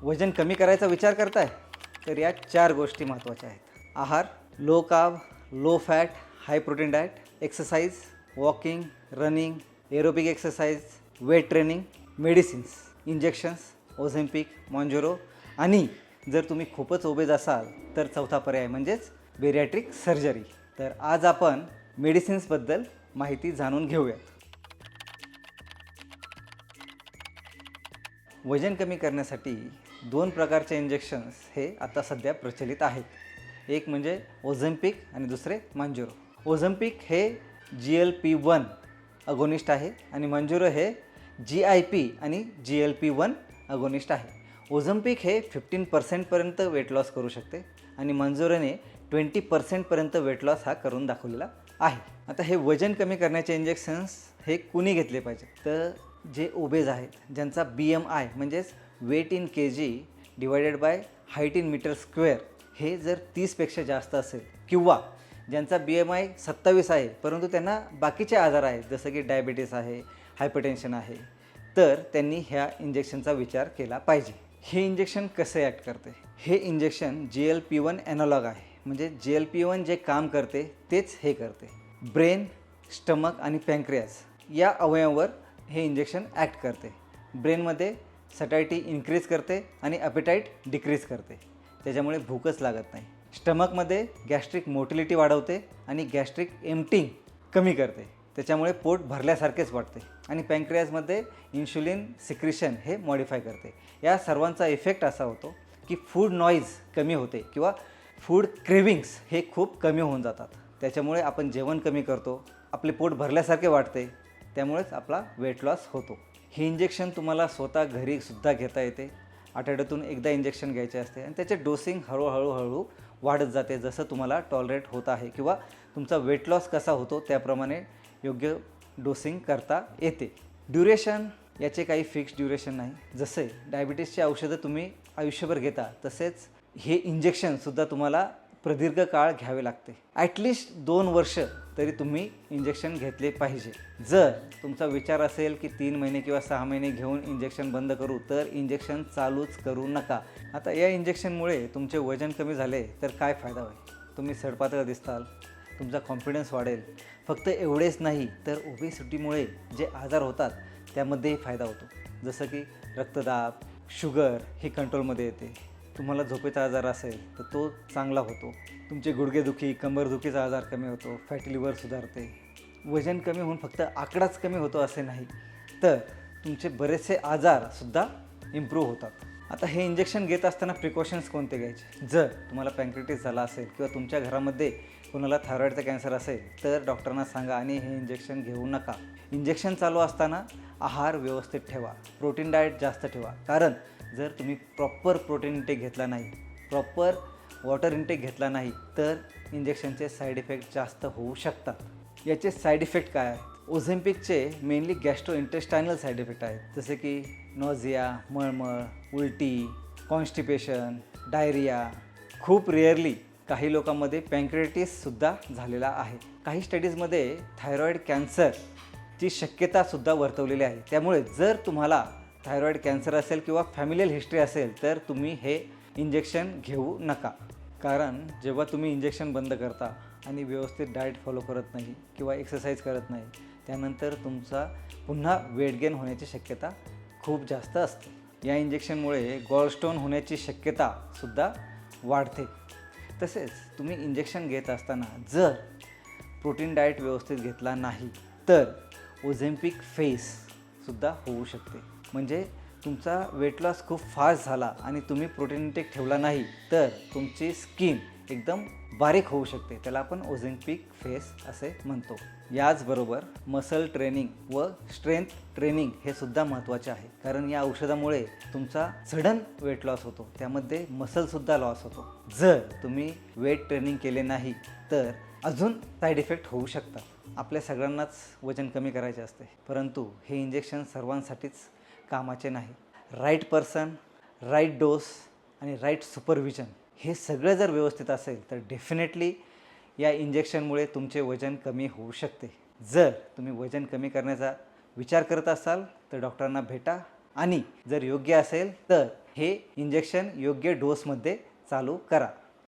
वजन कमी करायचा विचार करताय तर या 4 गोष्टी महत्त्वाच्या आहेत. आहार, low carb, low fat, high protein diet, exercise, walking, running, aerobic exercise, weight training, medicines, injections, Ozempic, Mounjaro आणि जर तुम्ही खूपच ओबेज असाल तर चौथा पर्याय म्हणजेच बेरियाट्रिक सर्जरी. तर आज आपण मेडिसिन्सबद्दल माहिती जाणून घेऊयात. वजन कमी करण्यासाठी 2 प्रकारचे इंजेक्शन्स हे आता सध्या प्रचलित आहेत. एक म्हणजे ओझेम्पिक आणि दुसरे मॉन्जोरो. ओझेम्पिक हे GLP-1 अगोनिस्ट आहे आणि मॉन्जोरो हे GIP आणि GLP-1 अगोनिस्ट आहे. ओझेम्पिक हे 15% पर्यंत वेट लॉस करू शकते आणि मॉन्जोरोने 20% पर्यंत वेट लॉस हा करून दाखवलेला आहे. आता हे वजन कमी करण्याचे इंजेक्शन्स हे कुणी घेतले पाहिजे तर जे ओबेज आहेत, ज्यांचा BMI म्हणजेच weight in KG divided by height in metre square हे जर 30पेक्षा जास्त असेल किंवा ज्यांचा BMI 27 आहे परंतु त्यांना बाकीचे आजार आहेत जसं की डायबिटीस आहे, हायपरटेन्शन आहे, तर त्यांनी ह्या इंजेक्शनचा विचार केला पाहिजे. हे इंजेक्शन कसे ॲक्ट करते? हे इंजेक्शन GLP-1 ॲनालॉग आहे. म्हणजे GLP-1 जे काम करते तेच हे करते. ब्रेन, स्टमक आणि पँक्रियाज या अवयवावर हे इंजेक्शन ॲक्ट करते. ब्रेनमध्ये सटायटी इन्क्रीज करते आणि ॲपेटाईट डिक्रीज करते, त्याच्यामुळे भूकच लागत नाही. स्टमकमध्ये गॅस्ट्रिक मोटिलिटी वाढवते आणि गॅस्ट्रिक एम्प्टिंग कमी करते, त्याच्यामुळे पोट भरल्यासारखेच वाटते. आणि पँक्रियाजमध्ये इन्शुलिन सिक्रिशन हे मॉडिफाय करते. या सर्वांचा इफेक्ट असा होतो की फूड नॉईज कमी होते किंवा फूड क्रेविंग्स हे खूप कमी होऊन जातात. त्याच्यामुळे आपण जेवण कमी करतो, आपले पोट भरल्यासारखे वाटते, त्यामुळेच आपला वेट लॉस होतो. हे इंजेक्शन तुम्हाला स्वतः घरीसुद्धा घेता येते. आठवड्यातून एकदा इंजेक्शन घ्यायचे असते आणि त्याचे डोसिंग हळूहळू वाढत जाते जसं तुम्हाला टॉलरेट होत आहे किंवा तुमचा वेट लॉस कसा होतो त्याप्रमाणे योग्य डोसिंग करता येते. ड्युरेशन याचे काही फिक्स ड्युरेशन नाही. जसे डायबिटीसची औषधं तुम्ही आयुष्यभर घेता तसेच हे इंजेक्शनसुद्धा तुम्हाला प्रदीर्घ काळ घ्यावे लागते. ॲटलिस्ट 2 वर्ष तरी तुम्ही इंजेक्शन घेतले पाहिजे. जर तुमचा विचार असेल की 3 महिने किंवा 6 महिने घेऊन इंजेक्शन बंद करू तर इंजेक्शन चालूच करू नका. आता या इंजेक्शनमुळे तुमचे वजन कमी झाले तर काय फायदा होईल? तुम्ही सडपातळ दिसताल, तुमचा कॉन्फिडन्स वाढेल. फक्त एवढेच नाही तर ओबेसिटीमुळे जे आजार होतात त्यामध्येही फायदा होतो. जसं की रक्तदाब, शुगर ही कंट्रोलमध्ये येते. तुम्हाला झोपेचा आजार असेल तर तो चांगला होतो. तुमचे गुडघेदुखी, कंबरदुखीचा आजार कमी होतो. फॅटी लिव्हर सुधारते. वजन कमी होऊन फक्त आकडाच कमी होतो असे नाही तर तुमचे बरेचसे आजारसुद्धा इम्प्रूव्ह होतात. आता हे इंजेक्शन घेत असताना प्रिकॉशन्स कोणते घ्यायचे? जर तुम्हाला पँक्रिटिस झाला असेल किंवा तुमच्या घरामध्ये कोणाला थायरॉईडचा कॅन्सर असेल तर डॉक्टरांना सांगा आणि हे इंजेक्शन घेऊ नका. इंजेक्शन चालू असताना आहार व्यवस्थित ठेवा, प्रोटीन डाएट जास्त ठेवा. कारण जर तुम्ही प्रॉपर प्रोटीन इंटेक घेतला नाही, प्रॉपर वॉटर इंटेक घेतला नाही तर इंजेक्शनचे साईड इफेक्ट जास्त होऊ शकतात. याचे साईड इफेक्ट काय आहेत? ओझेम्पिकचे मेनली गॅस्ट्रो इंटेस्टायनल साईड इफेक्ट आहेत जसे की नॉझिया, मळमळ, उलटी, कॉन्स्टिपेशन, डायरिया. खूप रेअरली काही लोकांमध्ये पँक्रियाटिससुद्धा झालेला आहे. काही स्टडीजमध्ये थायरॉईड कॅन्सरची शक्यतासुद्धा वर्तवलेली आहे. त्यामुळे जर तुम्हाला थायरॉईड कॅन्सर असेल किंवा फॅमिलियल हिस्ट्री असेल तर तुम्ही हे इंजेक्शन घेऊ नका. कारण जेव्हा तुम्ही इंजेक्शन बंद करता आणि व्यवस्थित डाएट फॉलो करत नाही किंवा एक्सरसाइज करत नाही त्यानंतर तुमचा पुन्हा वेट गेन होण्याची शक्यता खूप जास्त असते. या इंजेक्शनमुळे गॉलस्टोन होण्याची शक्यतासुद्धा वाढते. तसेच तुम्ही इंजेक्शन घेत असताना जर प्रोटीन डाएट व्यवस्थित घेतला नाही तर ओझेम्पिक फेससुद्धा होऊ शकते. म्हणजे तुमचा वेट लॉस खूप फास्ट झाला आणि तुम्ही प्रोटीन इंटेक ठेवला नाही तर तुमची स्किन एकदम बारीक होऊ शकते. त्याला आपण ओझेम्पिक फेस असे म्हणतो. याचबरोबर मसल ट्रेनिंग व स्ट्रेंथ ट्रेनिंग हे सुद्धा महत्त्वाचे आहे. कारण या औषधामुळे तुमचा सडन वेट लॉस होतो, त्यामध्ये मसलसुद्धा लॉस होतो. जर तुम्ही वेट ट्रेनिंग केले नाही तर अजून साईड इफेक्ट होऊ शकतात. आपल्या सगळ्यांनाच वजन कमी करायचे असते परंतु हे इंजेक्शन सर्वांसाठीच कामाचे नाही. राईट पर्सन, राईट डोस आणि राईट सुपरविजन हे सगळं जर व्यवस्थित असेल तर डेफिनेटली या इंजेक्शनमुळे तुमचे वजन कमी होऊ शकते. जर तुम्ही वजन कमी करण्याचा विचार करत असाल तर डॉक्टरांना भेटा आणि जर योग्य असेल तर हे इंजेक्शन योग्य डोसमध्ये चालू करा.